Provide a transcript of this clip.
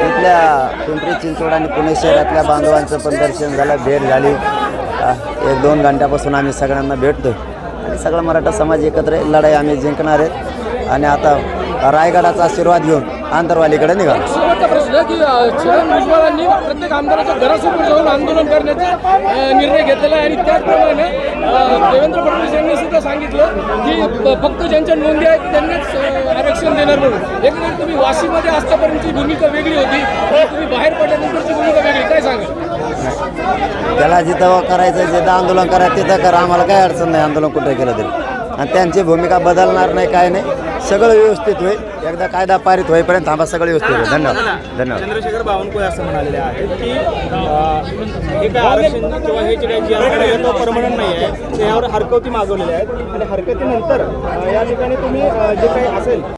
इथल्या पिंपरी चिंचवड आणि पुणे शहरातल्या बांधवांचं पण दर्शन झालं, भेट झाली. 1-2 घंट्यापासून आम्ही सगळ्यांना भेटतोय आणि सगळा मराठा समाज एकत्र आहे. लढाई आम्ही जिंकणार आहेत आणि आता रायगडाचा आशीर्वाद घेऊन आंतरवालीकडे निघालो. शेवटचा प्रश्न की छगन भुजबळांनी प्रत्येक आमदाराच्या घरासमोर जाऊन आंदोलन करण्याचा निर्णय घेतलेला आहे आणि त्याचप्रमाणे देवेंद्र फडणवीस यांनी सुद्धा सांगितलं की फक्त ज्यांच्या नोंदी आहेत त्यांनाच आरक्षण देणार म्हणून. एकंदरीत तुम्ही वाशीमध्ये आतापर्यंतची भूमिका वेगळी होती, तुम्ही बाहेर पडल्यानंतरची भूमिका वेगळी, काय सांगा? त्याला जिथं करायचं, जिथं आंदोलन करायचं तिथं करा, आम्हाला काय अडचण नाही आंदोलन कुठे केलं तरी. आणि त्यांची भूमिका बदलणार नाही, काय नाही, सगळं व्यवस्थित होईल. एकदा कायदा पारित होईपर्यंत आम्हाला सगळं व्यवस्थित होईल. धन्यवाद. धन्यवाद. चंद्रशेखर बावनकुळे असं म्हणालेले आहेत की हे काय आरक्षण किंवा हे जे काही जी आहे तो परमनंट नाही आहे, त्यावर हरकती मागवलेल्या आहेत आणि हरकतीनंतर या ठिकाणी तुम्ही जे काही असेल